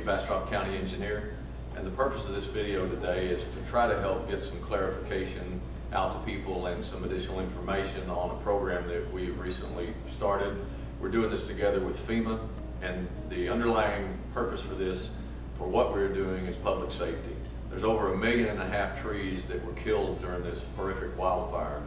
Bastrop County engineer, and the purpose of this video today is to try to help get some clarification out to people and some additional information on a program that we recently started. We're doing this together with FEMA, and the underlying purpose for this, for what we're doing, is public safety. There's over 1.5 million trees that were killed during this horrific wildfire,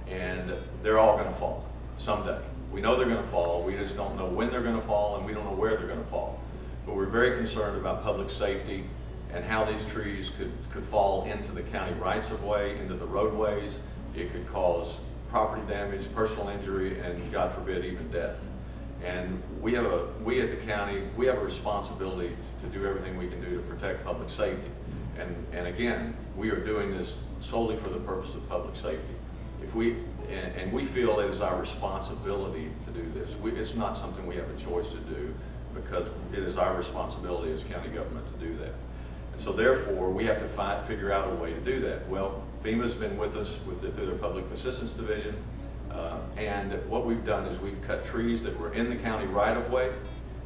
and they're all going to fall someday. We know they're going to fall, we just don't know when they're going to fall, and we don't know where they're going to fall. But we're very concerned about public safety and how these trees could fall into the county rights-of-way, into the roadways. It could cause property damage, personal injury, and God forbid, even death. And we at the county, we have a responsibility to do everything we can do to protect public safety. And again, we are doing this solely for the purpose of public safety. And we feel it is our responsibility to do this. It's not something we have a choice to do, because it is our responsibility as county government to do that. And so therefore, we have to figure out a way to do that. Well, FEMA's been with us through their Public Assistance Division, and what we've done is we've cut trees that were in the county right-of-way.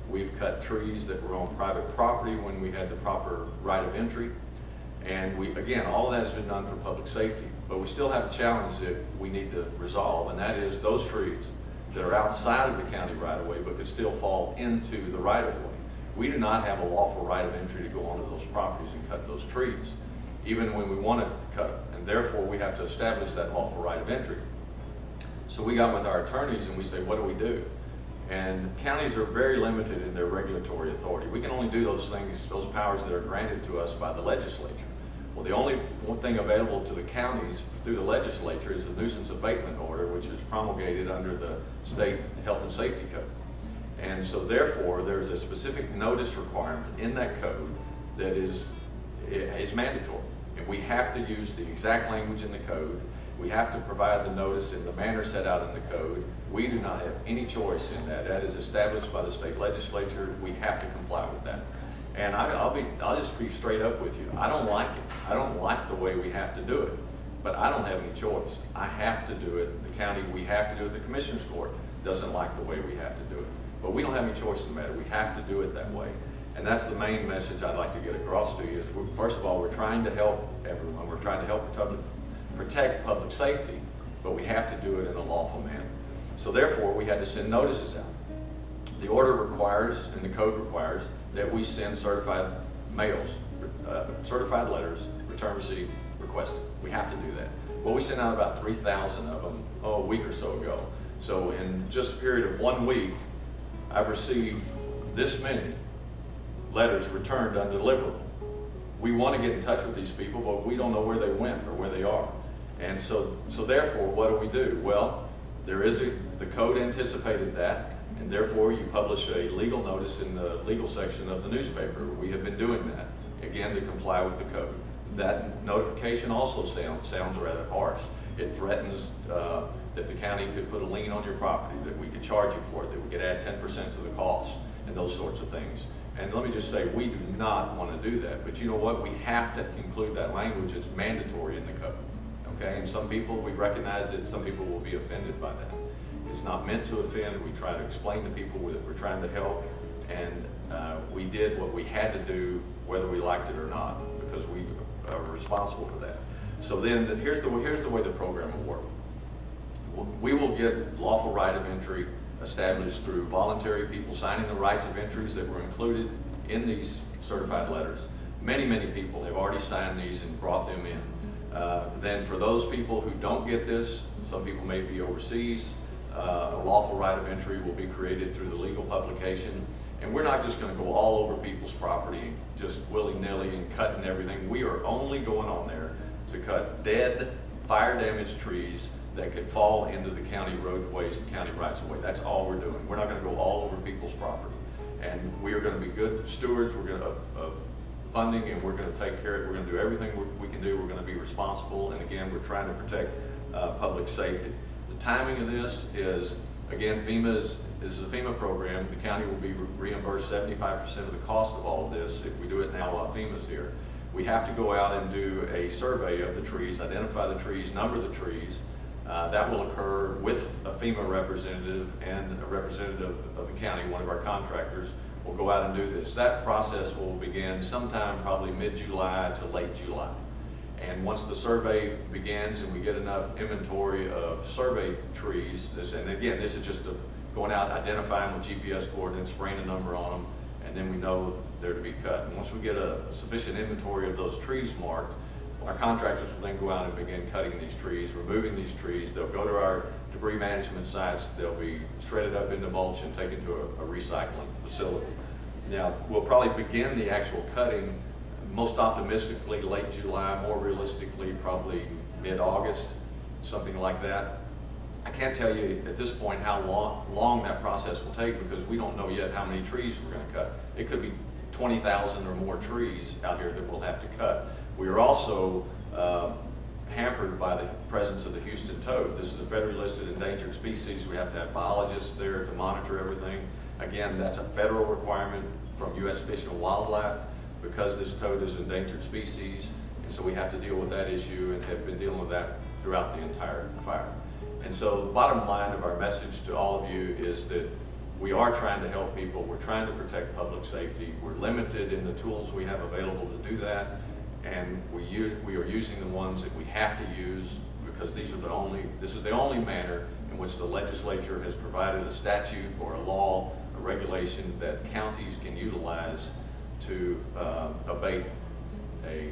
We've cut trees that were on private property when we had the proper right of entry. And again, all of that has been done for public safety. But we still have a challenge that we need to resolve, and that is those trees that are outside of the county right-of-way but could still fall into the right-of-way. We do not have a lawful right of entry to go onto those properties and cut those trees, even when we want to cut them. And therefore, we have to establish that lawful right of entry. So we got with our attorneys and we say, what do we do? And counties are very limited in their regulatory authority. We can only do those things, those powers that are granted to us by the legislature. Well, the only one thing available to the counties through the legislature is the nuisance abatement order, which is promulgated under the state health and safety code. And so therefore, there's a specific notice requirement in that code that is mandatory. And we have to use the exact language in the code. We have to provide the notice in the manner set out in the code. We do not have any choice in that. That is established by the state legislature. We have to comply with that. And I'll just be straight up with you. I don't like it. I don't like the way we have to do it. But I don't have any choice. I have to do it. The county, we have to do it. The Commissioner's Court doesn't like the way we have to do it. But we don't have any choice in the matter. We have to do it that way. And that's the main message I'd like to get across to you is, first of all, we're trying to help everyone. We're trying to help protect public safety, but we have to do it in a lawful manner. So therefore, we had to send notices out. The order requires, and the code requires, that we send certified mails, certified letters, return receipt requested. We have to do that. Well, we sent out about 3,000 of them, a week or so ago. So in just a period of 1 week, I've received this many letters returned undeliverable. We want to get in touch with these people, but we don't know where they went or where they are. And so therefore, what do? Well, the code anticipated that, and therefore you publish a legal notice in the legal section of the newspaper. We have been doing that, again, to comply with the code. That notification also sounds rather harsh. It threatens that the county could put a lien on your property, that we could charge you for it, that we could add 10% to the cost, and those sorts of things. And let me just say, we do not want to do that. But you know what? We have to include that language. It's mandatory in the code. Okay? And some people, we recognize that some people will be offended by that. It's not meant to offend. We try to explain to people that we're trying to help. And we did what we had to do, whether we liked it or not, because we are responsible for that. So then, here's the way the program will work. We will get lawful right of entry established through voluntary people signing the rights of entries that were included in these certified letters. Many, many people have already signed these and brought them in. Then for those people who don't get this, some people may be overseas, a lawful right of entry will be created through the legal publication. And we're not just going to go all over people's property, just willy-nilly and cutting everything. We are only going on there to cut dead, fire-damaged trees that could fall into the county roadways, the county rights-of-way. That's all we're doing. We're not going to go all over people's property. And we are going to be good stewards of funding, and we're going to take care of it. We're going to do everything we can do. We're going to be responsible. And again, we're trying to protect public safety. The timing of this is, again, this is a FEMA program. The county will be reimbursed 75% of the cost of all of this if we do it now while FEMA's here. We have to go out and do a survey of the trees, identify the trees, number the trees. That will occur with a FEMA representative and a representative of the county, one of our contractors, will will go out and do this. That process will begin sometime probably mid-July to late July. And once the survey begins and we get enough inventory of survey trees, and again, this is just going out, identifying with GPS coordinates, spraying a number on them, and then we know they're to be cut. And once we get a sufficient inventory of those trees marked, our contractors will then go out and begin cutting these trees, removing these trees. They'll go to our debris management sites. They'll be shredded up into mulch and taken to a recycling facility. Now, we'll probably begin the actual cutting most optimistically late July, more realistically probably mid-August, something like that. I can't tell you at this point how long that process will take, because we don't know yet how many trees we're going to cut. It could be 20,000 or more trees out here that we'll have to cut. We are also hampered by the presence of the Houston toad. This is a federally listed endangered species. We have to have biologists there to monitor everything. Again, that's a federal requirement from U.S. Fish and Wildlife, because this toad is an endangered species, and so we have to deal with that issue and have been dealing with that throughout the entire fire. And so the bottom line of our message to all of you is that we are trying to help people. We're trying to protect public safety. We're limited in the tools we have available to do that, and we are using the ones that we have to use, because this is the only manner in which the legislature has provided a statute or a law, a regulation that counties can utilize to abate a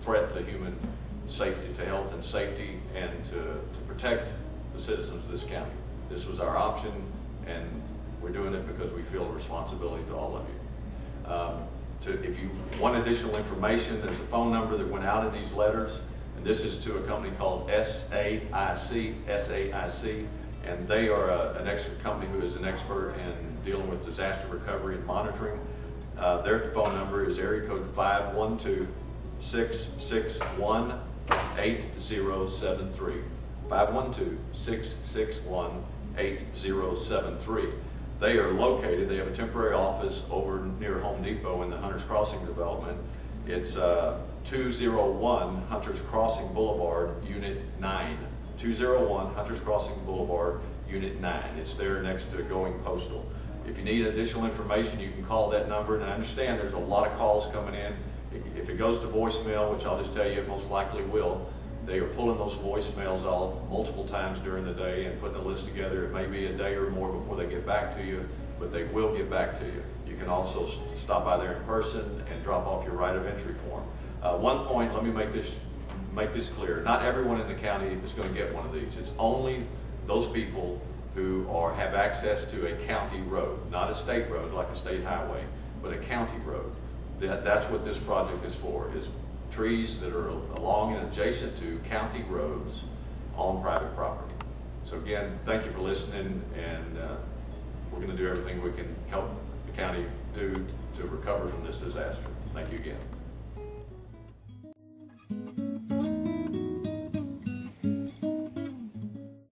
threat to human safety, to health and safety, and to protect the citizens of this county. This was our option, and we're doing it because we feel a responsibility to all of you. If you want additional information, there's a phone number that went out in these letters, and this is to a company called SAIC, and they are a company who is an expert in dealing with disaster recovery and monitoring. Their phone number is area code 512-661-8073. 512-661-8073. They are located, they have a temporary office over near Home Depot in the Hunters Crossing development. It's 201 Hunters Crossing Boulevard, Unit 9. 201 Hunters Crossing Boulevard, Unit 9. It's there next to Going Postal. If you need additional information, you can call that number, and I understand there's a lot of calls coming in. If it goes to voicemail, which I'll just tell you it most likely will, they are pulling those voicemails off multiple times during the day and putting a list together. It may be a day or more before they get back to you, but they will get back to you. You can also stop by there in person and drop off your right of entry form. One point, let me make this clear. Not everyone in the county is going to get one of these. It's only those people who have access to a county road, not a state road like a state highway, but a county road. That's what this project is for, is trees that are along and adjacent to county roads on private property. So again, thank you for listening, and we're going to do everything we can help the county do to recover from this disaster. Thank you again.